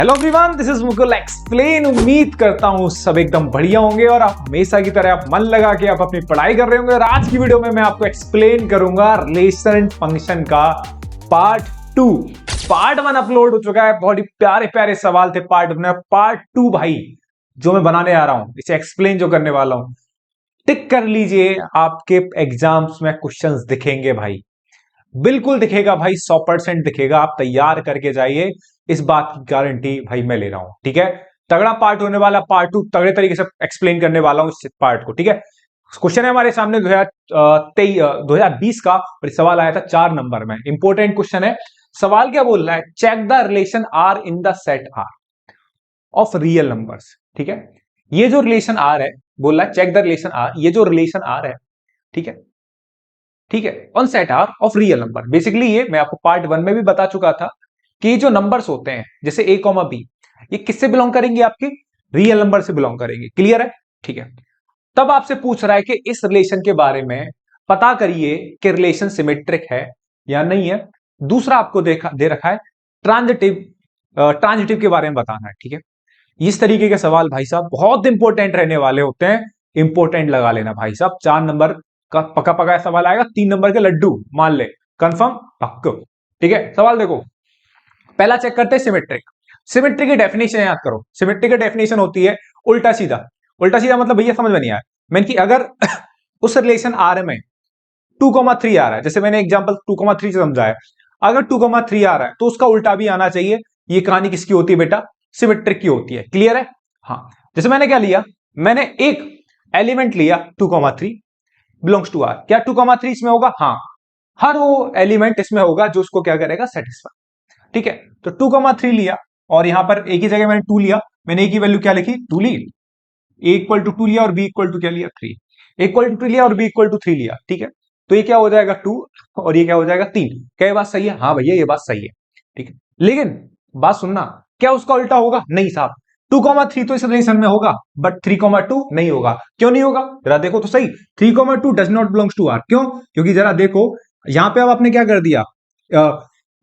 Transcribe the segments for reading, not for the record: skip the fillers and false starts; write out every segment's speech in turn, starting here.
Hello everyone, this is Mukul explain. उम्मीद करता हूं सब एकदम बढ़िया होंगे और आप हमेशा की तरह आप मन लगा के आप अपनी पढ़ाई कर रहे होंगे। और आज की वीडियो में मैं आपको एक्सप्लेन करूंगा रिलेशन फंक्शन का पार्ट 2। पार्ट 1 अपलोड हो चुका है, बहुत ही प्यारे प्यारे सवाल थे पार्ट 1 में। पार्ट 2 भाई जो मैं बनाने आ रहा हूं, इसे एक्सप्लेन जो करने वाला हूं, टिक कर लीजिए, आपके एग्जाम्स में क्वेश्चंस दिखेंगे भाई, बिल्कुल दिखेगा भाई, 100% दिखेगा। आप तैयार करके जाइए, इस बात की गारंटी भाई मैं ले रहा हूं। ठीक है, तगड़ा पार्ट होने वाला। पार्ट 2 तगड़े तरीके से एक्सप्लेन करने वाला हूं इस पार्ट को। ठीक है, क्वेश्चन है हमारे सामने 2020 का, और सवाल आया था 4 नंबर में। इंपॉर्टेंट क्वेश्चन है। सवाल क्या बोल रहा है? Check the relation R in the set R of real numbers. ठीक है, ये जो रिलेशन आर है, बोल रहा है चेक द रिलेशन आर। ये जो रिलेशन आर है, ठीक है, ठीक है, on set R of real number. Basically ये मैं आपको पार्ट 1 में भी बता चुका था कि ये जो नंबर्स होते हैं जैसे a कॉमा बी, ये किससे बिलोंग करेंगे? आपके रियल नंबर से बिलोंग करेंगे। क्लियर है? ठीक है, तब आपसे पूछ रहा है कि इस रिलेशन के बारे में पता करिए कि रिलेशन सिमेट्रिक है या नहीं है। दूसरा आपको दे रखा है ट्रांजिटिव, ट्रांजिटिव के बारे में बताना है। ठीक है, इस तरीके के सवाल भाई साहब बहुत इंपॉर्टेंट रहने वाले होते हैं। इंपॉर्टेंट लगा लेना भाई साहब। 4 नंबर का पका पका सवाल आएगा, 3 नंबर के लड्डू मान ले, कंफर्म पक्को। ठीक है, सवाल देखो, पहला चेक करते हैं सिमेट्रिक। सिमेट्रिक की डेफिनेशन याद करो। सिमेट्रिक की डेफिनेशन होती है उल्टा सीधा। उल्टा सीधा मतलब भैया समझ में नहीं आया। मैंने कि अगर उस रिलेशन आर में 2,3 आ रहा है, जैसे मैंने एग्जांपल 2,3 से समझा है, अगर 2,3 आ रहा है तो उसका उल्टा भी आना चाहिए। ये कहानी किसकी होती है बेटा? सिमेट्रिक की होती है। क्लियर है? हाँ, जैसे मैंने क्या लिया, मैंने एक एलिमेंट लिया 2,3 बिलोंग्स टू आर। क्या 2,3 इसमें होगा? हाँ, हर वो एलिमेंट इसमें होगा जो उसको क्या करेगा, सेटिस्फाई। ठीक है, तो 2,3 लिया और यहां पर एक ही जगह मैंने 2 लिया। मैंने एक ही वैल्यू क्या लिखी? 2 ली। ए इक्वल टू 2 लिया और बी इक्वल टू क्या लिया? 3। इक्वल टू 2 लिया और बी इक्वल टू 3 लिया। ठीक है, तो ये क्या हो जाएगा? 2 और ये क्या हो जाएगा? 3। क्या ये बात सही है? हाँ भैया ये बात सही है। ठीक है, लेकिन बात सुनना, क्या उसका उल्टा होगा? नहीं साहब, 2,3 तो इस रिलेशन में होगा बट 3,2 नहीं होगा। क्यों नहीं होगा? जरा देखो तो सही। 3,2 does not belongs to R. क्यों? क्योंकि जरा देखो यहां पे अब आपने क्या कर दिया,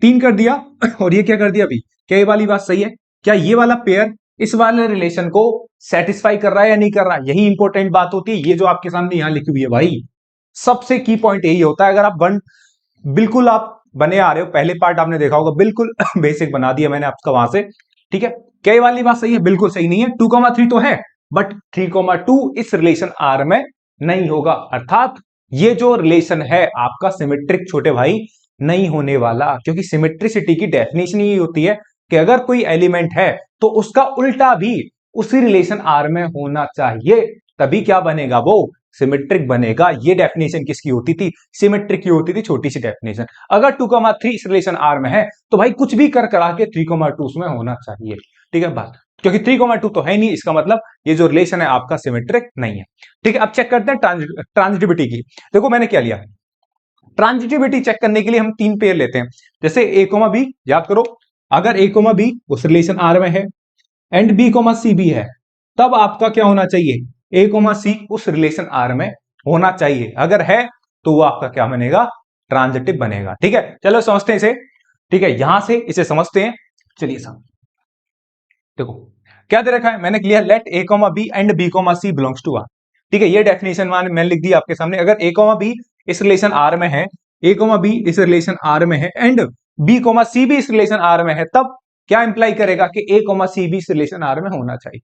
3 कर दिया और ये क्या कर दिया अभी। क्या ये वाली बात सही है? क्या ये वाला पेयर इस वाले रिलेशन को सेटिस्फाई कर रहा है या नहीं कर रहा है? यही इंपॉर्टेंट बात होती है। ये जो आपके सामने यहां लिखी हुई है भाई, सबसे की पॉइंट यही होता है। अगर आप बिल्कुल आप बने आ रहे हो, पहले पार्ट आपने देखा होगा, बिल्कुल बेसिक बना दिया मैंने आपका वहां से। ठीक है, क्या ये वाली बात सही है? बिल्कुल सही नहीं है। 2,3 तो है बट 3,2 इस रिलेशन आर में नहीं होगा। अर्थात ये जो रिलेशन है आपका सिमेट्रिक छोटे भाई नहीं होने वाला, क्योंकि सिमेट्रिसिटी की डेफिनेशन ये होती है कि अगर कोई एलिमेंट है तो उसका उल्टा भी उसी रिलेशन आर में होना चाहिए, तभी क्या बनेगा? वो सिमेट्रिक बनेगा। ये डेफिनेशन किसकी होती थी? सिमेट्रिक की होती थी, छोटी सी डेफिनेशन। अगर 2,3 इस रिलेशन आर में है तो भाई कुछ भी कर करा के 3,2 उसमें होना चाहिए। ठीक है बात, क्योंकि 3,2 तो है नहीं, इसका मतलब ये जो रिलेशन है आपका सिमेट्रिक नहीं है। ठीक है, अब चेक करते हैं ट्रांजिटिविटी की। देखो मैंने क्या लिया, ट्रांजिटिविटी चेक करने के लिए हम 3 पेयर लेते हैं। जैसे a कोमा बी, याद करो, अगर a कोमा बी उस रिलेशन आर में है एंड b कोमा सी भी है, तब आपका क्या होना चाहिए? a कोमा सी उस रिलेशन आर में होना चाहिए। अगर है तो वो आपका क्या बनेगा? ट्रांजिटिव बनेगा। ठीक है, चलो समझते हैं इसे। ठीक है, यहां से इसे समझते हैं। चलिए साहब देखो क्या दे रखा है, मैंने लिया let a comma B and b comma C belongs to R. ठीक है, ये डेफिनेशन मैंने लिख दी आपके सामने। अगर a कोमा बी इस रिलेशन आर में है, a कोमा बी इस रिलेशन आर में है एंड b कोमा सी भी इस रिलेशन आर में है, तब क्या इंप्लाई करेगा कि a कोमा सी भी इस रिलेशन आर में होना चाहिए।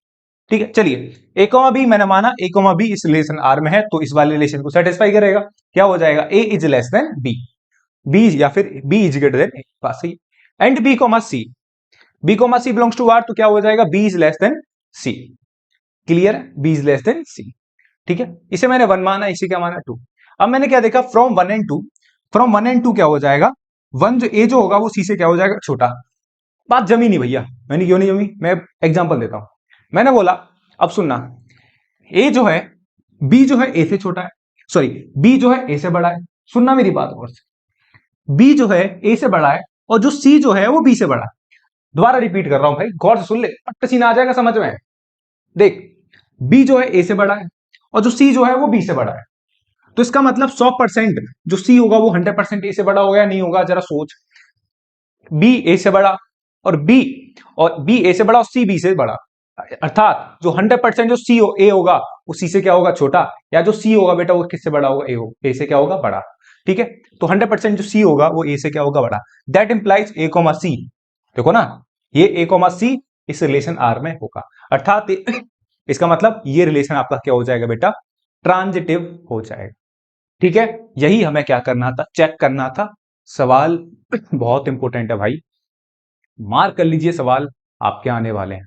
ठीक है, चलिए a कोमा बी मैंने माना a कोमा बी इस रिलेशन आर में है, तो इस वाले रिलेशन को सेटिस्फाई करेगा। क्या हो जाएगा? a is less than b या फिर b is greater than a, बात सही। And b comma C, b comma C belongs to R, तो क्या हो जाएगा? b is less than c। Clear है? b is less than c। ठीक है, इसे मैंने 1 माना, इसे क्या माना? 2। अब मैंने क्या देखा, फ्रॉम 1 एंड 2, फ्रॉम 1 एंड 2 क्या हो जाएगा? 1 जो a जो होगा वो c से क्या हो जाएगा? छोटा। बात जमी नहीं भैया। मैंने क्यों नहीं जमी? मैं एग्जांपल देता हूं। मैंने बोला, अब सुनना, a जो है, b जो है a से छोटा है, सॉरी b जो है a से बड़ा है। सुनना मेरी बात और से, b जो है a से बड़ा है और जो c जो है वो b से बड़ा है। दोबारा रिपीट कर रहा हूं भाई, गौर से सुन ले, पट्ट सीना आ जाएगा समझ में। देख, b जो है a से बड़ा है और जो c जो है वो b से बड़ा है, तो इसका मतलब 100% जो c होगा वो 100% a से बड़ा होगा या नहीं होगा? जरा सोच। b a से बड़ा और बी ए से बड़ा और सी बी से बड़ा, अर्थात जो 100% जो सी ए होगा वो सी से क्या होगा छोटा, या जो सी होगा बेटा वो किससे बड़ा होगा, ए से क्या होगा बड़ा। ठीक है, तो 100% जो सी होगा वो ए से क्या होगा बड़ा। दैट इंप्लाइज ए कॉमा सी, देखो ना ये ए कॉमा सी इस रिलेशन आर में होगा, अर्थात इसका मतलब ये रिलेशन आपका क्या हो जाएगा बेटा, ट्रांजिटिव हो जाएगा। ठीक है, यही हमें क्या करना था, चेक करना था। सवाल बहुत इंपॉर्टेंट है भाई, मार्क कर लीजिए, सवाल आपके आने वाले हैं।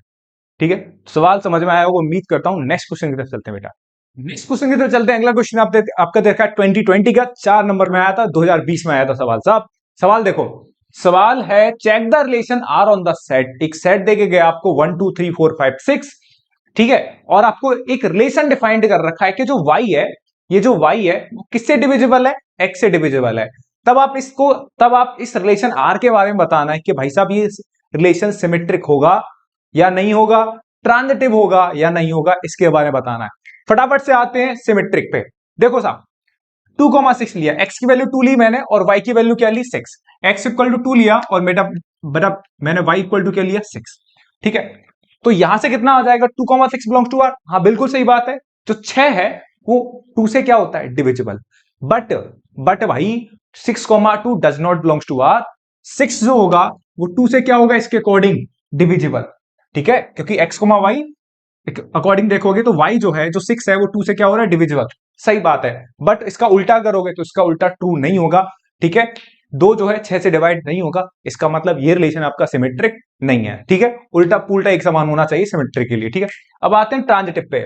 ठीक है, सवाल समझ में आया होगा उम्मीद करता हूं। नेक्स्ट क्वेश्चन की तरफ चलते हैं बेटा, नेक्स्ट क्वेश्चन की तरफ चलते हैं। अगला क्वेश्चन आपका देखा 2020 का, 4 नंबर में आया था, 2020 में आया था सवाल। साहब सवाल देखो, सवाल है check the relation R on the set. एक सेट देके गया आपको 1 2 3 4 5 6, ठीक है, और आपको एक रिलेशन डिफाइंड कर रखा है कि जो y है, ये जो y है वो किससे डिविजिबल है, x से डिविजिबल है। तब आप इस रिलेशन r के बारे में बताना है कि भाई साहब ये रिलेशन सिमेट्रिक होगा या नहीं होगा, ट्रांजिटिव होगा या नहीं होगा, इसके बारे में बताना है। फटाफट से आते हैं सिमेट्रिक पे। देखो साहब 2,6 लिया, x की वैल्यू 2 ली मैंने और y की वैल्यू क्या ली 6, x इक्वल टू 2 लिया और बेटा मैंने y इक्वल टू क्या लिया 6। ठीक है, तो यहां से कितना आ जाएगा, 2,6 बिलोंग्स टू आर। हाँ बिल्कुल सही बात है, जो 6 है वो 2 से क्या होता है डिविजिबल, बट भाई 6,2 does not belongs to R. 6 जो होगा वो 2 से क्या होगा इसके अकॉर्डिंग डिविजिबल। ठीक है, क्योंकि x, y अकॉर्डिंग देखोगे तो y जो है, जो 6 है वो 2 से क्या हो रहा है डिविजिबल, सही बात है। बट इसका उल्टा करोगे तो इसका उल्टा 2 नहीं होगा। ठीक है, 2 जो है 6 से डिवाइड नहीं होगा, इसका मतलब ये रिलेशन आपका सिमेट्रिक नहीं है। ठीक है, उल्टा पुल्टा एक समान होना चाहिए सिमेट्रिक के लिए। ठीक है, अब आते हैं ट्रांजिटिव पे।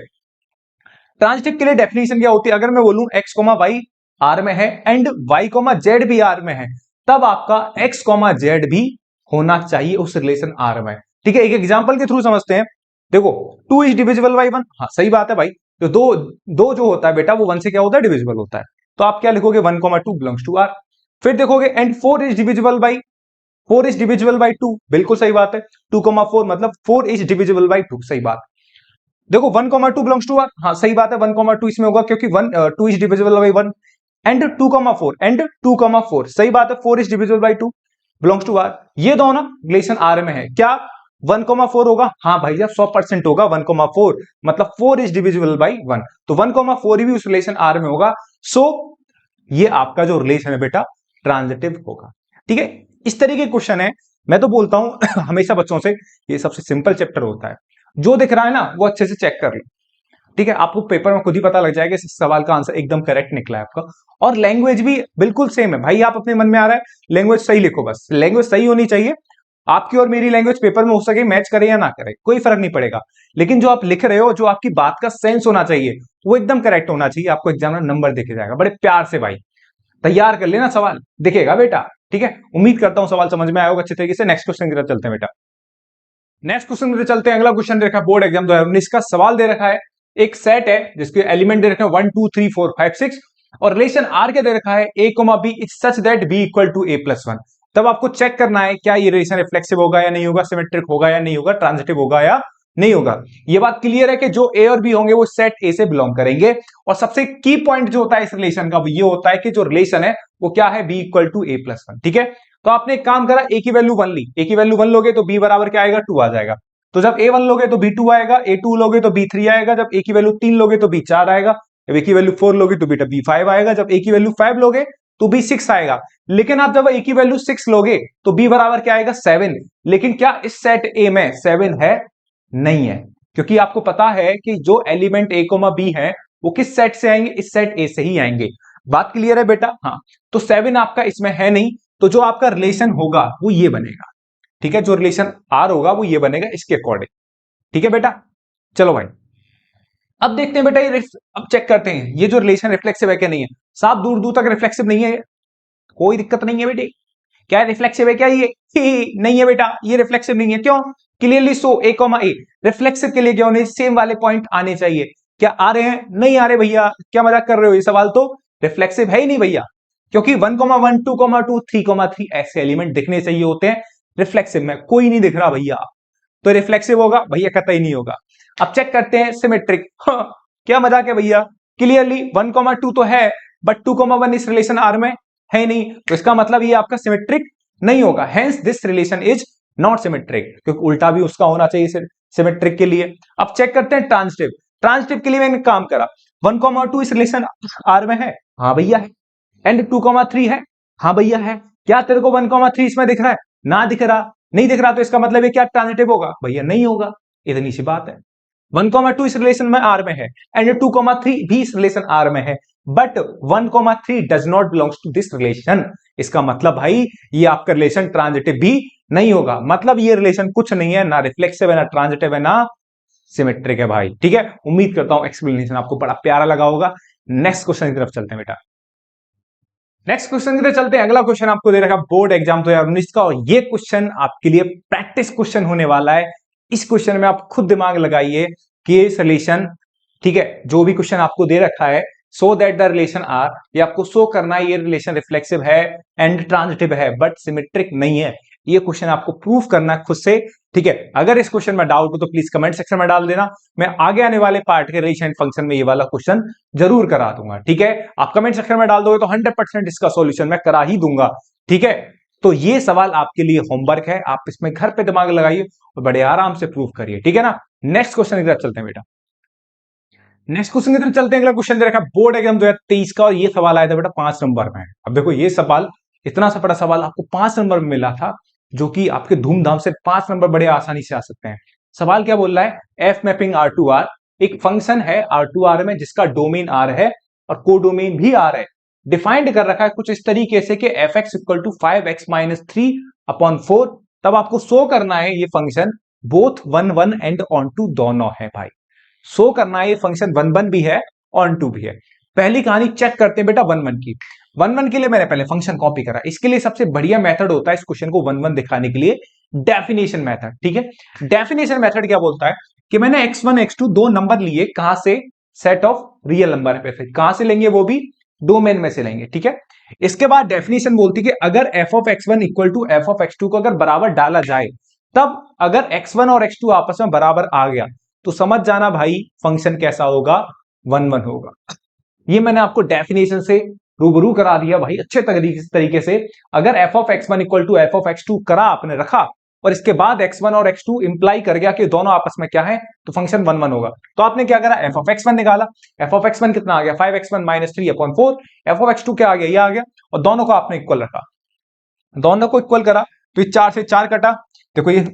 ट्रांजिटिव के लिए डेफिनेशन क्या होती है, अगर मैं बोलूं x, y आर में है एंड y, z भी आर में है, तब आपका x, z भी होना चाहिए उस रिलेशन आर में। ठीक है, एक एग्जांपल के थ्रू समझते हैं। देखो 2 इज डिविजिबल बाई 1, हाँ सही बात है भाई, तो दो जो होता है बेटा वो 1 से क्या होता है डिविजिबल होता है, तो आप क्या लिखोगे 1,2 बिलोंग्स टू आर। फिर देखोगे एंड 4 इज डिविजिबल बाई 2, बिल्कुल सही बात है। 2,4 मतलब 4 इज डिविजिबल बाई 2, सही बात। देखो 1,2 बिलोंग्स टू आर, हाँ सही बात है, 1,2 इसमें होगा क्योंकि 2 इज डिविजिबल बाई 1 एंड 2,4 सही बात है, 4 is divisible by 2 belongs to R. ये दोनों रिलेशन आर में है, क्या 1,4 होगा, हाँ भैया 100% होगा 1,4 मतलब 4 इज डिविजिबल बाई 1, तो 1,4 भी उस रिलेशन आर में होगा। सो ये आपका जो रिलेशन है बेटा ट्रांजिटिव होगा। ठीक है, इस तरीके के क्वेश्चन है। मैं तो बोलता हूं हमेशा बच्चों से, ये सबसे सिंपल चैप्टर होता है, जो दिख रहा है ना वो अच्छे से चेक कर लो। ठीक है, आपको पेपर में खुद ही पता लग जाएगा इस सवाल का आंसर एकदम करेक्ट निकला है आपका। और लैंग्वेज भी बिल्कुल सेम है भाई, आप अपने मन में आ रहा है लैंग्वेज सही लिखो, बस लैंग्वेज सही होनी चाहिए। आपकी और मेरी लैंग्वेज पेपर में हो सके मैच करे या ना करे कोई फर्क नहीं पड़ेगा, लेकिन जो आप लिख रहे हो, जो आपकी बात का सेंस होना चाहिए वो एकदम करेक्ट होना चाहिए। आपको एग्जाम में नंबर देखे जाएगा बड़े प्यार से भाई, तैयार कर लेना, सवाल दिखेगा बेटा। ठीक है, उम्मीद करता हूं सवाल समझ में आया होगा अच्छे तरीके से। नेक्स्ट क्वेश्चन की तरफ चलते हैं बेटा, नेक्स्ट क्वेश्चन की तरफ चलते हैं। अगला क्वेश्चन दे रखा है बोर्ड एग्जाम 2019 का, सवाल दे रखा है एक सेट है जिसके एलिमेंट दे रखे हैं 1 2 3 4 5 6 और रिलेशन आर के दे रखा है a, b is such that b equal to a+1। तब आपको चेक करना है क्या ये रिलेशन रिफ्लेक्सिव होगा या नहीं होगा, सिमेट्रिक होगा या नहीं होगा, ट्रांजिटिव होगा या नहीं होगा। ये बात क्लियर है कि जो a और b होंगे वो सेट a से बिलोंग करेंगे। और सबसे की पॉइंट जो होता है इस रिलेशन का वो ये होता है कि जो रिलेशन है वो क्या है, b इक्वल टू a+1। ठीक है, तो आपने एक काम करा, a की वैल्यू 1 ली, a की वैल्यू 1 लोगे तो b बराबर क्या आएगा 2 आ जाएगा। तो जब a1 लोगे तो b2 आएगा, a2 लोगे तो b3 आएगा, जब a की वैल्यू 3 लोगे तो b4 आएगा, जब a की वैल्यू 4 लोगे तो बेटा b5 आएगा, जब a की वैल्यू 5 लोगे तो b6 आएगा। लेकिन आप जब a की वैल्यू 6 लोगे तो b बराबर क्या आएगा 7। लेकिन क्या इस सेट a में 7 है, नहीं है, क्योंकि आपको पता है कि जो एलिमेंट a, b है वो किस सेट से आएंगे, इस सेट a से ही आएंगे। बात क्लियर है बेटा, हाँ। तो 7 आपका इसमें है नहीं, तो जो आपका रिलेशन होगा वो ये बनेगा। ठीक है, जो रिलेशन आर होगा वो ये बनेगा इसके अकॉर्डिंग। ठीक है बेटा, चलो भाई अब देखते हैं बेटा ये अब चेक करते हैं ये जो रिलेशन रिफ्लेक्सिव है क्या नहीं है। साफ दूर दूर तक रिफ्लेक्सिव नहीं है, कोई दिक्कत नहीं है बेटे। क्या रिफ्लेक्सिव है क्या ये? नहीं है बेटा, ये रिफ्लेक्सिव नहीं है। क्यों? Clearly so a, a reflexive के लिए क्या होने सेम वाले पॉइंट आने चाहिए। क्या आ रहे हैं? नहीं आ रहे भैया, क्या मजाक कर रहे हो, ये सवाल तो रिफ्लेक्सिव है ही नहीं भैया, क्योंकि 1, 1, 2, 2, 3, ऐसे एलिमेंट दिखने चाहिए होते हैं रिफ्लेक्सिव में, कोई नहीं दिख रहा भैया, तो रिफ्लेक्सिव होगा भैया, कतई नहीं होगा। अब चेक करते हैं सिमेट्रिक। क्या मजाक है भैया, क्लियरली 1, 2 तो है बट 2, 1 इस रिलेशन आर में है नहीं, तो इसका मतलब ये आपका सिमेट्रिक नहीं होगा। Hence this relation is not symmetric, क्योंकि उल्टा भी उसका होना चाहिए सिमेट्रिक के लिए। अब चेक करते हैं ट्रांजिटिव। ट्रांजिटिव के लिए मैंने काम करा, 1,2 इस रिलेशन आर में है, हाँ भैया है, एंड 2,3 है, हाँ भैया है। क्या तेरे को 1,3 इसमें दिख रहा है? ना दिख रहा, नहीं दिख रहा, तो इसका मतलब है क्या ट्रांजिटिव होगा? भैया नहीं होगा, इतनी सी बात है। 1,2 इस रिलेशन में आर में है एंड 2,3 भी इस रिलेशन आर में है, but 1,3 does not belongs to this relation. इसका मतलब भाई ये आपका रिलेशन ट्रांजिटिव भी नहीं होगा, मतलब ये रिलेशन कुछ नहीं है, ना रिफ्लेक्सिव है, ना ट्रांजिटिव है, ना सिमेट्रिक है भाई। ठीक है, उम्मीद करता हूं एक्सप्लेनेशन आपको बड़ा प्यारा लगा होगा। नेक्स्ट क्वेश्चन की तरफ चलते हैं बेटा। नेक्स्ट क्वेश्चन की तरफ चलते हैं। अगला क्वेश्चन आपको दे रखा बोर्ड एग्जाम 2019 का, और ये क्वेश्चन आपके लिए प्रैक्टिस क्वेश्चन होने वाला है। इस क्वेश्चन में आप खुद दिमाग लगाइए कि ये सॉल्यूशन, ठीक है, जो भी क्वेश्चन आपको दे रखा है, so that the relation R, ये आपको शो करना है ये रिलेशन रिफ्लेक्सिव है एंड ट्रांजिटिव है बट सिमेट्रिक नहीं है। ये क्वेश्चन आपको प्रूफ करना है खुद से। ठीक है, अगर इस क्वेश्चन में डाउट हो तो प्लीज कमेंट सेक्शन में डाल देना, मैं आगे आने वाले पार्ट के रिलेशन एंड फंक्शन में ये वाला क्वेश्चन जरूर करा दूंगा। ठीक है, आप कमेंट सेक्शन में डाल दोगे तो 100% इसका सॉल्यूशन मैं करा ही दूंगा। ठीक है, तो ये सवाल आपके लिए होमवर्क है, आप इसमें घर पे दिमाग लगाइए और बड़े आराम से प्रूफ करिए। ठीक है ना, नेक्स्ट क्वेश्चन की तरफ चलते हैं बेटा। नेक्स्ट क्वेश्चन की तरफ चलते हैं। अगला क्वेश्चन दे रखा बोर्ड एग्जाम 2023 का, और ये सवाल आया था बेटा 5 नंबर में। अब देखो ये सवाल, इतना सा बड़ा सवाल आपको 5 नंबर में मिला था, जो कि आपके धूमधाम से 5 नंबर बड़े आसानी से आ सकते हैं। सवाल क्या बोल रहा है, F mapping R to R, एक फंक्शन है आर टू आर में जिसका डोमेन आर है और कोडोमेन भी आर है। डिफाइंड कर रखा है कुछ इस तरीके से कि F X equal to 5x-3/4। तब आपको शो करना है ये function both 1 1 and onto दोनों है भाई। शो करना है ये फंक्शन 1 1 भी है, ऑन टू भी है। पहली कहानी चेक करते हैं बेटा 1 1 की। 1 1 के लिए मैंने पहले फंक्शन कॉपी करा, इसके लिए सबसे बढ़िया मेथड होता है इस क्वेश्चन को 1 1 दिखाने के लिए, डेफिनेशन मेथड। ठीक है, डेफिनेशन मेथड क्या बोलता है कि मैंने x1 x2 दो नंबर लिए, कहां से? सेट ऑफ रियल नंबर पे से। कहां से लेंगे? वो भी डोमेन में से लेंगे। ठीक है, इसके बाद डेफिनेशन बोलती है कि अगर f of x1 equal to f of x2 को अगर बराबर डाला जाए, तब अगर x1 और x2 आपस में बराबर आ गया तो समझ जाना भाई फंक्शन कैसा होगा, 1 1 होगा। ये मैंने आपको डेफिनेशन से रूबरू करा दिया भाई अच्छे तरीके से। अगर f of x1 equal to f of x2 करा आपने रखा, और इसके बाद x1 और x2 इंप्लाई कर गया कि दोनों आपस में क्या है, तो फंक्शन 1 1 होगा। तो आपने क्या करा, f ऑफ x1 निकाला। f ऑफ x1 कितना आ गया, 5x1-3/4। f ऑफ x2 क्या आ गया, ये आ गया, और दोनों को आपने इक्वल रखा, दोनों को इक्वल करा, तो ये 4 से 4 कटा। देखो ये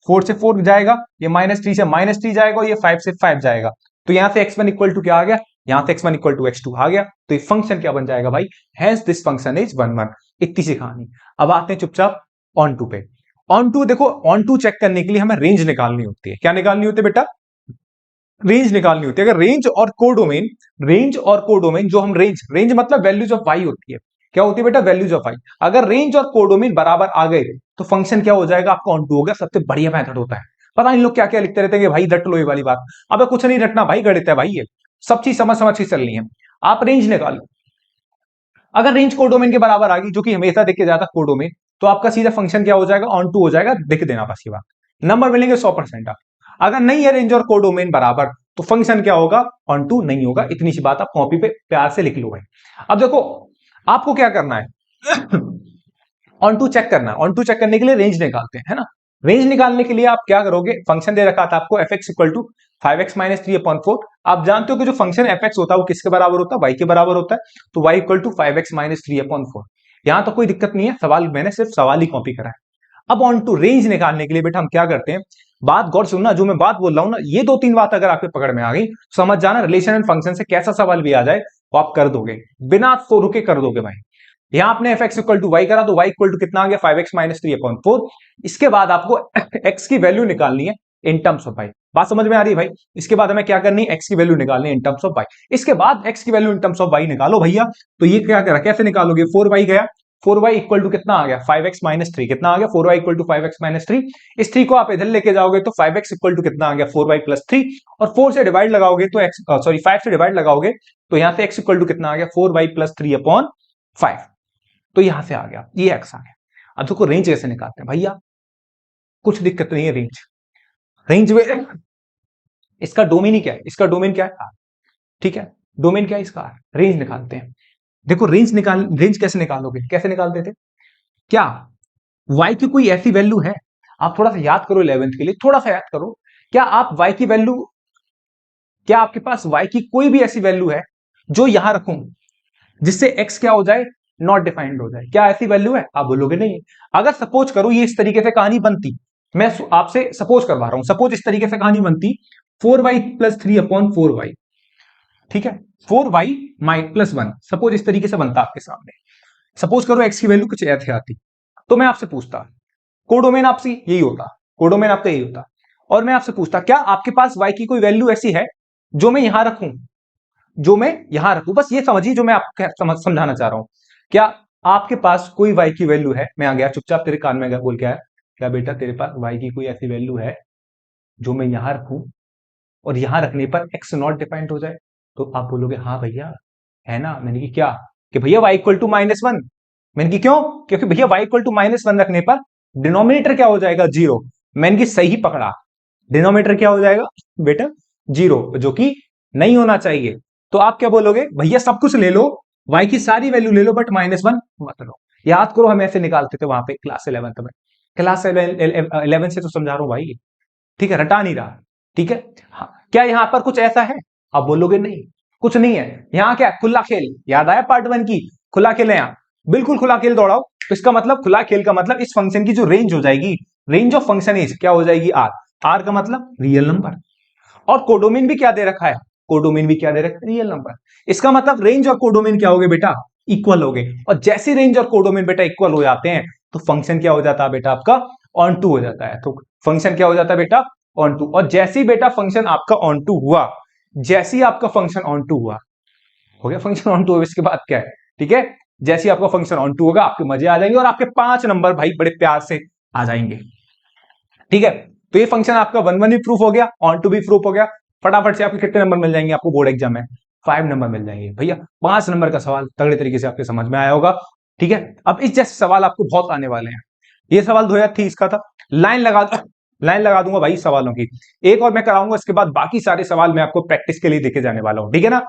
4 से 4 जाएगा, ये -3 से -3 जाएगा, और ये 5 से 5 जाएगा। तो यहां से x1 इक्वल टू क्या आ गया, यहां से x1 इक्वल टू x2 आ गया। तो ये फंक्शन क्या बन जाएगा भाई, हेंस दिस फंक्शन इज 1 1। इतनी सी कहानी। अब आते हैं चुपचाप ऑन टू पे। ऑन टू देखो, ऑन टू चेक करने के लिए हमें रेंज निकालनी होती है। क्या निकालनी होती है बेटा, रेंज निकालनी होती है। अगर रेंज और कोडोमेन, रेंज और कोडोमेन, जो हम रेंज मतलब वैल्यूज ऑफ y होती है। क्या होती है बेटा, वैल्यूज ऑफ y। अगर रेंज और कोडोमेन बराबर आ गए तो फंक्शन क्या हो जाएगा, आपका ऑन टू हो गया। सबसे बढ़िया मेथड होता है, पता नहीं लोग क्या क्या लिखते रहते हैं कि भाई रट लो ये वाली बात। अब कुछ नहीं रटना भाई, गणित है भाई, ये सब चीज समझ समझ के चलनी है। आप रेंज निकालो, अगर रेंज कोडोमेन के बराबर आ गई, जो कि हमेशा देखे जाता है कोडोमेन, तो आपका सीधा फंक्शन क्या हो जाएगा, ऑन टू हो जाएगा। देख देना बस ये बात, नंबर मिलेंगे 100%। अगर नहीं है रेंज और कोडोमेन बराबर, तो फंक्शन क्या होगा, ऑन टू नहीं होगा। इतनी सी बात आप कॉपी पे प्यार से लिख लो भाई। अब देखो आपको क्या करना है, ऑन टू चेक करना है। ऑन टू चेक करने के लिए रेंज निकालते हैं, है ना। रेंज निकालने के लिए आप क्या करोगे, फंक्शन दे रखा था आपको F X equal to 5x-3/4। आप जानते हो कि जो फंक्शन एफ एक्स होता है वो किसके बराबर होता है, वाई के बराबर होता है। तो y इक्वल टू 5x-3/4। यहां तो कोई दिक्कत नहीं है, सवाल मैंने सिर्फ सवाल ही कॉपी करा है। अब ऑन टू रेंज निकालने के लिए बेटा हम क्या करते हैं, बात गौर सुनना, जो मैं बात बोल रहा हूं ना, ये 2-3 बात अगर आपके पकड़ में आ गई, समझ जाना रिलेशन एंड फंक्शन से कैसा सवाल भी आ जाए वो आप कर दोगे, बिना तो रुके कर दोगे भाई। यहां आपने F X equal to Y करा, तो वाई इक्वल टू कितना आ गया, 5x-3/4। इसके बाद आपको एक्स की वैल्यू निकालनी है इन टर्म्स ऑफ वाई। बात समझ में आ रही है भाई। इसके बाद हमें क्या करनी है, एक्स की वैल्यू निकालनी है इन टर्म्स ऑफ वाई। इसके बाद एक्स की value in terms of Y निकालो भैया। तो ये क्या करा, कैसे निकालोगे, 4y गया, 4y इक्वल टू कितना आ गया, 5x-3। कितना आ गया, 4y इक्वल टू 5x-3। इस 3 को आप इधर लेके जाओगे तो 5x इक्वल टू कितना आ गया, 4y+3। और 4 से डिवाइड लगाओगे तो x, सॉरी 5 से डिवाइड लगाओगे तो यहां से x इक्वल टू कितना आ गया, 4y+3/5। तो यहां से आ गया, ये x आ गया। अब देखो रेंज कैसे निकालते हैं भैया, कुछ दिक्कत नहीं है। रेंज में इसका डोमेन ही क्या है, इसका डोमेन क्या है R, ठीक है, डोमेन क्या है इसका R। रेंज निकालते हैं। देखो रेंज कैसे निकालोगे, कैसे निकालते थे, क्या y की कोई ऐसी वैल्यू है, आप थोड़ा सा याद करो 11th के लिए, थोड़ा सा याद करो। क्या आप y की वैल्यू, क्या आपके पास y की कोई भी ऐसी वैल्यू है जो यहां रखूं जिससे x क्या हो जाए, नॉट डिफाइंड हो जाए? क्या ऐसी वैल्यू है? आप बोलोगे नहीं। अगर सपोज करो ये इस तरीके से कहानी बनती, मैं आपसे सपोज करवा रहा हूं, सपोज इस तरीके से कहानी बनती 4y प्लस 3 अपॉन 4y, ठीक है, 4y प्लस 1, सपोज इस तरीके से बनता आपके सामने। सपोज करो x की वैल्यू कुछ ऐसे आती, तो मैं आपसे पूछता, कोडोमेन आपसे यही होता, कोडोमेन आपका यही होता, और मैं आपसे पूछता क्या आपके पास y की कोई वैल्यू ऐसी है जो मैं यहां रखूं, जो मैं यहां रखूं? बस ये समझिए जो मैं आपको समझाना चाह रहा हूं। क्या आपके पास कोई y की वैल्यू है? मैं आ गया चुपचाप तेरे कान में गया, बोल के आया, क्या बेटा तेरे पास y की कोई ऐसी वैल्यू है जो मैं यहां रखूं और यहां रखने पर x नॉट डिफाइंड हो जाए? तो आप बोलोगे हाँ भैया है ना। मैंने कि क्या, कि भैया y इक्वल टू -1। मैंने कि क्यों? क्योंकि भैया y इक्वल टू -1 रखने पर डिनोमिनेटर क्या हो जाएगा, 0। मैंने कि सही पकड़ा, डिनोमिनेटर क्या हो जाएगा बेटा, 0, जो कि नहीं होना चाहिए। तो आप क्या बोलोगे, भैया सब कुछ ले लो, y की सारी वैल्यू ले लो बट -1 मत लो। याद करो हम ऐसे निकालते थे वहां पे क्लास 11th में, क्लास 11 से तो समझा रहा हूं भाई, ठीक है, रटा नहीं रहा, ठीक है। हाँ, क्या यहां पर कुछ ऐसा है? आप बोलोगे नहीं, कुछ नहीं है। यहां क्या, खुला खेल, याद आया पार्ट 1 की, खुला खेल है यहाँ, बिल्कुल खुला खेल दौड़ाओ। तो इसका मतलब, खुला खेल का मतलब इस फंक्शन की जो रेंज हो जाएगी, रेंज ऑफ फंक्शन इज क्या हो जाएगी, आर। आर का मतलब रियल नंबर, और कोडोमेन भी क्या दे रखा है, कोडोमेन भी क्या दे रखा है, रियल नंबर। इसका मतलब रेंज और कोडोमेन क्या हो गए बेटा, इक्वल हो गए। और जैसे रेंज और कोडोमेन बेटा इक्वल हो जाते हैं तो फंक्शन क्या हो जाता है बेटा आपका, ऑन टू हो जाता है। तो फंक्शन क्या हो जाता है बेटा, ऑन टू। और जैसे ही बेटा फंक्शन आपका ऑन टू हुआ, जैसे ही आपका फंक्शन ऑन टू हुआ, हो गया फंक्शन ऑन टू, इसके बाद क्या है, ठीक है, जैसे ही आपका फंक्शन ऑन टू होगा आपके मजे आ जाएंगे और आपके 5 नंबर भाई बड़े प्यार से आ जाएंगे, ठीक है। तो ये फंक्शन आपका 1 1 भी प्रूफ हो गया, ऑन टू भी प्रूफ हो गया। फटाफट से आपके कितने नंबर मिल जाएंगे आपको बोर्ड एग्जाम में, 5 नंबर मिल जाएंगे भैया। 5 नंबर का सवाल तगड़े तरीके से आपके समझ में आया होगा, ठीक है। अब इस जैसे सवाल आपको बहुत आने वाले हैं। ये सवाल 2023 का था, लाइन लगा दूंगा भाई सवालों की, एक और मैं कराऊंगा, इसके बाद बाकी सारे सवाल मैं आपको प्रैक्टिस के लिए देके जाने वाला हूं, ठीक है ना।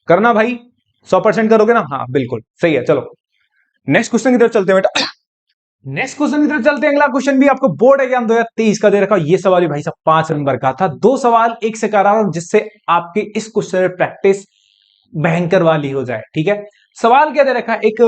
करना भाई, 100% करोगे ना? हाँ बिल्कुल सही है। चलो नेक्स्ट क्वेश्चन की तरफ चलते हैं बेटा, नेक्स्ट क्वेश्चन की तरफ चलते हैं। अगला क्वेश्चन भी आपको बोर्ड एग्जाम 2023 का दे रखा, ये सवाल भी भाई साहब 5 नंबर का था। 2 सवाल एक से करा रहा हूं जिससे आपके इस क्वेश्चन में प्रैक्टिस भयंकर वाली हो जाए, ठीक है। सवाल क्या दे रखा है, एक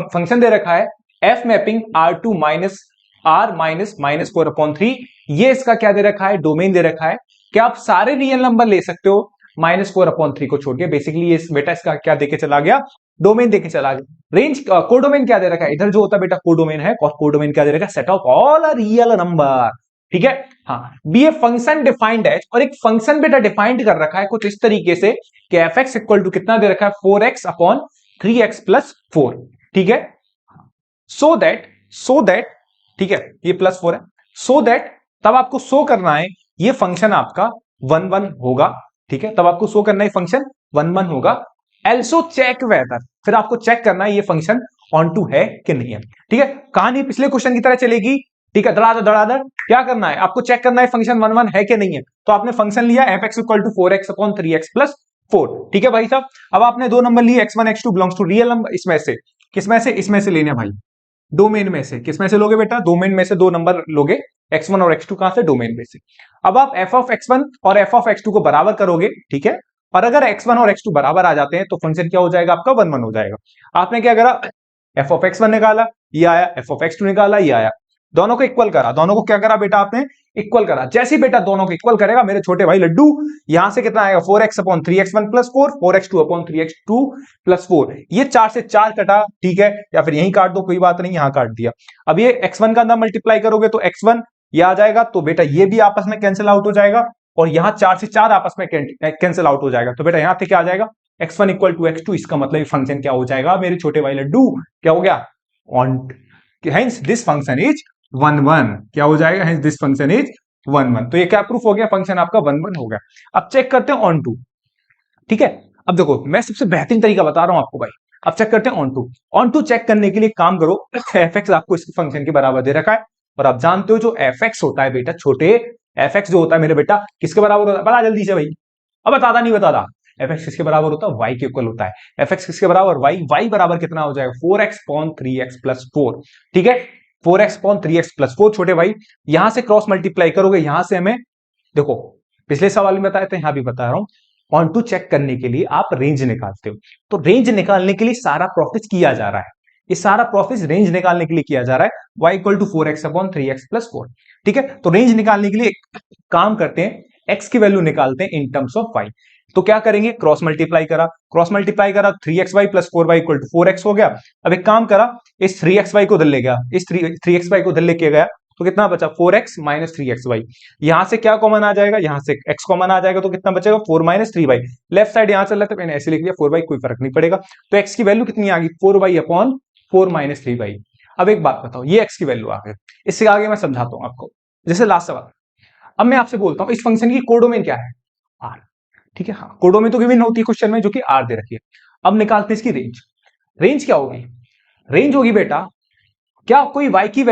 फंक्शन दे रखा है F mapping R2 minus R minus -4/3। ये इसका क्या दे रखा है, डोमेन दे रखा है। क्या आप सारे रियल नंबर ले सकते हो -4/3 को छोड़ के? बेसिकली ये बेटा इसका क्या देके चला गया, डोमेन देके चला गया। रेंज कोडोमेन क्या दे रखा है, इधर जो होता है बेटा कोडोमेन है, और कोडोमेन क्या दे रखा है, set of all real number, ठीक है। हाँ, बी ए फंक्शन डिफाइंड है, और एक फंक्शन बेटा डिफाइंड कर रखा है कुछ इस तरीके से कि एफ एक्स इक्वल टू कितना दे रखा है, 4x/3x + 4, ठीक है। सो दैट ठीक है, ये +4 है, सो दैट तब आपको शो करना है ये फंक्शन आपका 1 1 होगा, ठीक है। तब आपको शो करना है फंक्शन 1 1 होगा। एल्सो चेक वेदर, फिर आपको चेक करना है ये फंक्शन ऑन टू है कि नहीं है, ठीक है। कहानी पिछले क्वेश्चन की तरह चलेगी, ठीक है, धड़ाधड़ क्या करना है आपको, चेक करना है फंक्शन 1 1 है कि नहीं है। तो आपने फंक्शन लिया f(x = 4x/3x + 4), ठीक है भाई साहब। अब आपने 2 नंबर लिए, x1 x2 belongs to real number, इसमें से किसमें से, इसमें से लेने भाई, डोमेन में से। किसमें से लोगे बेटा, डोमेन में से 2 नंबर लोगे, x1 और x2 कहां से, डोमेन में से। अब आप f(x1) और f(x2) को बराबर करोगे, ठीक है। और अगर x1 और x2 बराबर आ जाते हैं तो फंक्शन क्या हो जाएगा आपका, 1 1 हो जाएगा। आपने क्या करा, f(x1) निकाला, ये आया, f(x2) निकाला, ये आया, दोनों को इक्वल करा। दोनों को क्या करा बेटा आपने, इक्वल करा। जैसे ही बेटा दोनों को इक्वल करेगा मेरे छोटे भाई लड्डू, यहां से कितना आएगा, 4x/3x1 + 4, 4x2/3x2 + 4। ये 4 से 4 कटा, ठीक है, या फिर यहीं काट दो, कोई बात नहीं, यहां काट दिया। अब ये x1 का अंदर मल्टीप्लाई करोगे तो x1 ये आ जाएगा, तो बेटा ये भी आपस में कैंसिल आउट हो जाएगा, और यहां 4 से 4 आपस में कैंसिल आउट हो जाएगा। तो बेटा यहां से क्या आ जाएगा, x1 = x2। इसका मतलब फंक्शन क्या हो जाएगा मेरे छोटे भाई लड्डू, क्या हो गया, on, hence this function is 1 1। क्या हो जाएगा, हेंस दिस फंक्शन इज 1 1। तो ये क्या प्रूफ हो गया, फंक्शन आपका 1 1 हो गया। अब चेक करते हैं ऑन टू, ठीक है। अब देखो मैं सबसे बेहतरीन तरीका बता रहा हूं आपको भाई। अब चेक करते हैं onto. Onto check करने के लिए काम करो, f(x) आपको इस फंक्शन के बराबर दे रखा है, और आप जानते हो जो f(x) होता है बेटा, छोटे f(x) जो होता है मेरे बेटा किसके बराबर होता है, बता जल्दी से भाई, अब बताता नहीं बताता। f(x) किसके बराबर होता है, y के इक्वल होता है। f(x) किसके बराबर, y बराबर कितना हो जाएगा, 4x/3x + 4, ठीक है। 4x/3x+4 छोटे भाई, यहां से क्रॉस मल्टीप्लाई करोगे, यहां से हमें देखो पिछले सवाल में बताया था, यहां भी बता रहा हूं, ऑन टू चेक करने के लिए आप रेंज निकालते हो। तो रेंज निकालने के लिए सारा प्रोसेस किया जा रहा है, ये सारा प्रोसेस रेंज निकालने के लिए किया जा रहा है, y = 4x/3x+4। ठीक है, तो रेंज निकालने के लिए काम करते हैं, x की वैल्यू निकालते हैं इन टर्म्स ऑफ y। तो क्या करेंगे, क्रॉस मल्टीप्लाई करा 3xy + 4y = 4x हो गया। अब एक काम करा, इस 3xy को उधर ले गया, इस 3xy को उधर लेके गया, तो कितना बचा 4x - 3xy। यहां से क्या कॉमन आ जाएगा, यहां से x कॉमन आ जाएगा, तो कितना बचेगा 4 - 3y। लेफ्ट साइड यहां चल रहा था, मैंने ऐसे लिख दिया 4y, कोई फर्क नहीं पड़ेगा। तो x की वैल्यू कितनी आ गई 4y/4 - 3y। अब एक बात बताओ, ये x की वैल्यू आ गई, इससे आगे मैं समझाता हूं आपको। जैसे लास्ट सवाल, अब मैं आपसे बोलता हूं इस फंक्शन की कोडोमेन क्या है, r। ठीक है, हाँ, कोडोमेन तो गिवन होती है क्वेश्चन में, जो कि r दे रखी है। अब निकालते हैं इसकी रेंज। रेंज क्या होगी, रेंज होगी बेटा, क्या कोई y की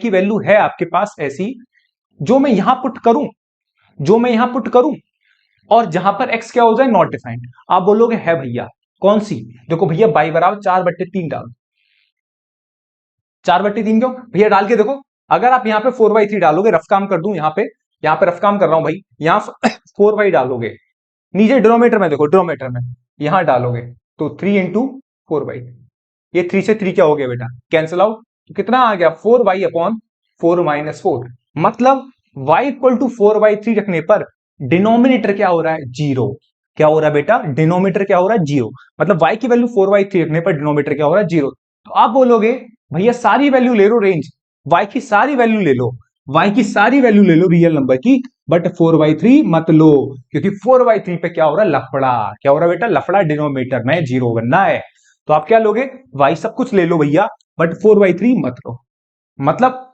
वैल्यू है आपके पास ऐसी, जो मैं यहां पुट करूं और जहां पर x क्या हो जाए, नॉट डिफाइंड। आप बोलोगे है भैया, कौन सी, देखो भैया y = 4/3 डाल, 4/3 क्यों भैया, डाल के देखो, अगर आप यहां पे 4/3 डालोगे, रफ काम कर दूं, यहां पे रफ काम कर रहा हूं भाई, यहां 4y डालोगे, नीचे डिनोमिनेटर में देखो, डिनोमिनेटर में यहां डालोगे, तो 3 × 4y, ये 3 से 3 क्या हो गया बेटा, कैंसिल आउट, तो कितना आ गया 4y/4 - 4। मतलब y = 4/3 रखने पर डिनोमिनेटर क्या हो रहा है, 0। क्या हो रहा है बेटा, डिनोमिनेटर क्या हो रहा है, 0। मतलब y की वैल्यू 4/3 रखने पर डिनोमिनेटर क्या हो रहा है, 0। तो आप बोलोगे भैया सारी वैल्यू ले लो, रेंज y की सारी वैल्यू ले लो, रियल नंबर की, बट 4/3 मत लो, क्योंकि 4/3 पे क्या हो रहा है, लफड़ा। क्या हो रहा है बेटा, लफड़ा, डिनोमिनेटर में 0 बनना है। तो आप क्या लोगे, y सब कुछ ले लो भैया, बट 4/3 मत लो। मतलब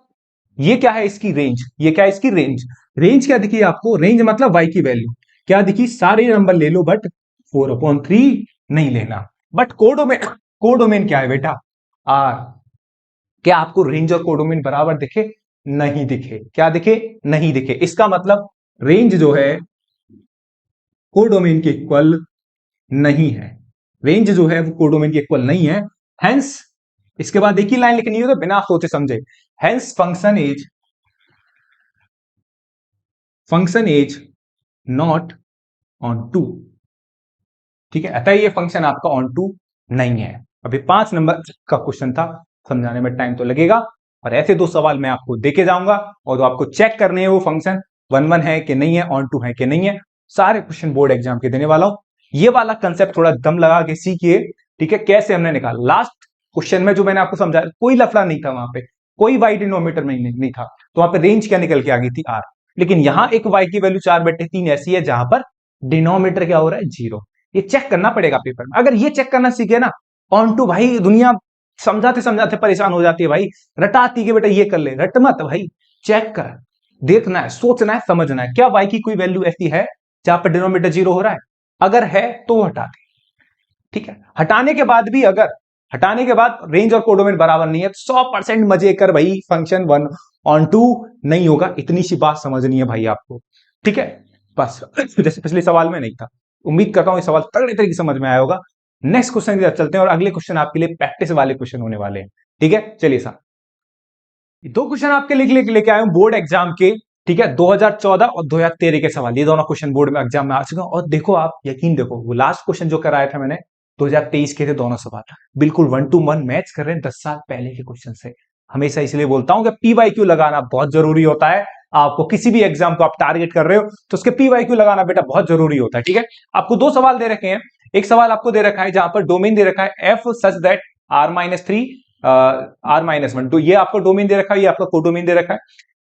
ये क्या है, इसकी रेंज, ये क्या है इसकी रेंज। रेंज क्या दिखी आपको, रेंज मतलब y की वैल्यू क्या दिखी, सारे नंबर ले लो, बट 4/3 नहीं लेना। बट कोडोमेन क्या है बेटा, r। क्या आपको रेंज और कोडोमेन बराबर दिखे, नहीं दिखे, क्या दिखे, नहीं दिखे। इसका मतलब रेंज जो है कोडोमेन के इक्वल नहीं है, रेंज जो है वो कोडोमेन के इक्वल नहीं है। हेंस, इसके बाद एक ही लाइन लिखनी है तो बिना सोचे समझे, hence function as not onto. ठीक है, अतः ये फंक्शन आपका ऑन टू नहीं है। अभी 5 नंबर का क्वेश्चन था, समझाने में टाइम तो लगेगा, और ऐसे 2 सवाल मैं आपको देके जाऊंगा, और आपको चेक करने हैं वो फंक्शन 1 है कि नहीं है, ऑन टू है कि नहीं है। सारे क्वेश्चन बोर्ड एग्जाम के देने वाला हूं। ये वाला कंसेप्ट थोड़ा दम लगा के सीखिए। ठीक है, कैसे हमने निकाला, लास्ट क्वेश्चन में जो मैंने आपको समझाया, कोई लफड़ा नहीं था, वहां पे कोई y डिनोमीटर में नहीं था, तो वहां पे रेंज क्या निकल के आ गई थी, r। लेकिन यहां एक y की वैल्यू 4/3 ऐसी है जहां पर डिनोमीटर क्या हो रहा है, 0। ये चेक करना पड़ेगा पेपर में। अगर ये चेक करना सीखे ना, ऑन टू भाई दुनिया समझाते समझाते परेशान हो जाती है भाई, रटाती के बेटा ये कर ले, रट मत भाई, चेक कर, देखना है, सोचना है, समझना है, क्या y की कोई वैल्यू ऐसी है जहां पर डिनोमिनेटर 0 हो रहा है। अगर है तो हटा दे। ठीक है, हटाने के बाद रेंज और कोडोमेन बराबर नहीं है, 100% मजे कर भाई, फंक्शन 1 ऑन टू नहीं होगा। इतनी सी बात समझनी है भाई आपको। ठीक है, बस जैसे पिछले सवाल में नहीं था। उम्मीद करता हूं ये सवाल तगड़े तरीके से समझ में आया होगा। नेक्स्ट क्वेश्चन की तरफ चलते हैं, और अगले क्वेश्चन आपके लिए प्रैक्टिस वाले क्वेश्चन होने वाले हैं। ठीक है, चलिए साहब, 2 क्वेश्चन आपके लिए लेके आया हूं बोर्ड एग्जाम के। ठीक है, 2014 और 2013 के सवाल, ये दोनों क्वेश्चन बोर्ड में एग्जाम में आ चुके हैं। और देखो आप, यकीन देखो, वो लास्ट क्वेश्चन जो कराया था मैंने 2023 के थे, दोनों सवाल बिल्कुल 1 to 1 मैच कर रहे हैं 10 साल पहले के क्वेश्चन से। हमेशा इसलिए बोलता हूं कि PYQ लगाना बहुत जरूरी होता है। आपको किसी भी एग्जाम को आप टारगेट कर रहे हो तो उसके PYQ लगाना बेटा बहुत जरूरी होता है। ठीक है, आपको 2 सवाल दे रखे हैं। एक सवाल आपको दे रखा है जहां पर डोमेन दे रखा है f such that r-3 r-1, तो ये आपको डोमेन दे रखा है, ये आपका कोडोमेन दे रखा है।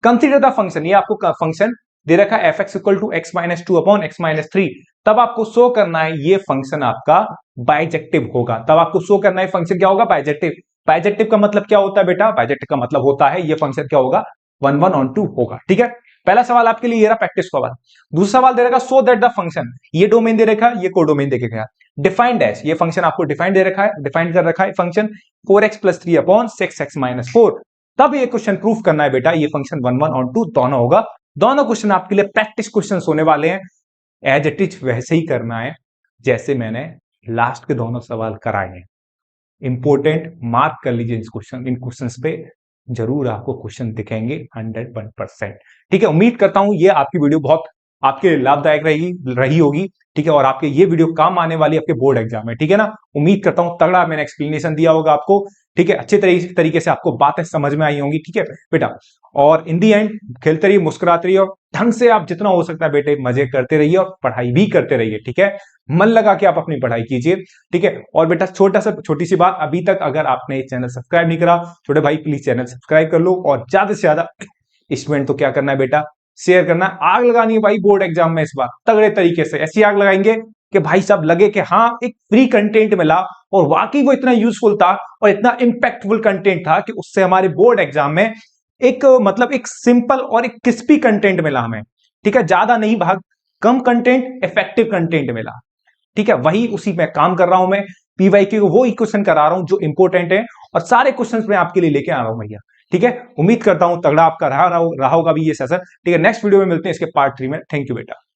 कंसीडर द फंक्शन, ये आपको फंक्शन दे रखा है fx = x-2/x-3। तब आपको शो करना है ये फंक्शन आपका बाइजेक्टिव होगा। तब आपको शो करना है फंक्शन क्या होगा, बाइजेक्टिव। बाइजेक्टिव का मतलब क्या होता है बेटा, बाइजेक्टिव का मतलब होता है ये फंक्शन क्या होगा, 1 ऑन 2 होगा। ठीक है, पहला सवाल आपके लिए ये रहा प्रैक्टिस सवाल। दूसरा सवाल दे रखा सो दैट द फंक्शन, ये डोमेन दे रखा है, ये कोडोमेन दे गया। डिफाइंड एज, ये फंक्शन आपको डिफाइंड दे रखा है, डिफाइंड कर रखा है फंक्शन 4x + 3/6x - 4। तब ये क्वेश्चन प्रूफ करना है बेटा, ये फंक्शन 1 ऑन 2 दोनों होगा। दोनों क्वेश्चन आपके लिए प्रैक्टिस क्वेश्चन होने वाले हैं। एज इट इज वैसे ही करना है जैसे मैंने लास्ट के दोनों सवाल कराए हैं। इंपॉर्टेंट, मार्क कर लीजिए इन क्वेश्चंस पे, जरूर आपको क्वेश्चन दिखेंगे 101%। ठीक है, उम्मीद करता हूं ये आपकी वीडियो बहुत आपके लिए लाभदायक रही होगी। ठीक है, और आपके ये वीडियो काम आने वाली आपके बोर्ड एग्जाम में। ठीक है ना, उम्मीद करता हूं तगड़ा मैंने एक्सप्लेनेशन दिया होगा आपको। ठीक है, अच्छे तरीके से आपको बातें समझ में आई होंगी। ठीक है बेटा, और इन दी एंड खेलते रहिए, मुस्कुराते रहिए, और ढंग से आप जितना हो सकता है बेटे मजे करते रहिए और पढ़ाई भी करते रहिए। ठीक है, मन लगा के आप अपनी पढ़ाई कीजिए। ठीक है, और बेटा छोटी सी बात, अभी तक अगर आपने चैनल सब्सक्राइब नहीं करा, छोटे भाई प्लीज चैनल सब्सक्राइब कर लो, और ज्यादा से ज्यादा स्टूडेंट तो क्या करना है बेटा, शेयर करना है। आग लगानी है भाई बोर्ड एग्जाम में इस बार तगड़े तरीके से, ऐसी आग लगाएंगे कि भाई साहब लगे कि हाँ एक फ्री कंटेंट मिला, और वाकई वो इतना यूजफुल था और इतना इंपैक्टफुल कंटेंट था कि उससे हमारे बोर्ड एग्जाम में एक मतलब एक सिंपल और एक क्रिस्पी कंटेंट मिला हमें। ठीक है, ज्यादा नहीं भाग, कम कंटेंट, इफेक्टिव कंटेंट मिला। ठीक है, वही उसी में काम कर रहा हूं मैं, पीवाईक्यू को वो ही क्वेश्चन करा रहा हूं जो इंपॉर्टेंट है, और सारे क्वेश्चंस मैं आपके लिए लेके आ रहा हूं भैया। ठीक है, उम्मीद करता हूं तगड़ा आपका रहा होगा भी ये सेशन। ठीक है, नेक्स्ट वीडियो में मिलते हैं इसके पार्ट 3 में। थैंक यू बेटा।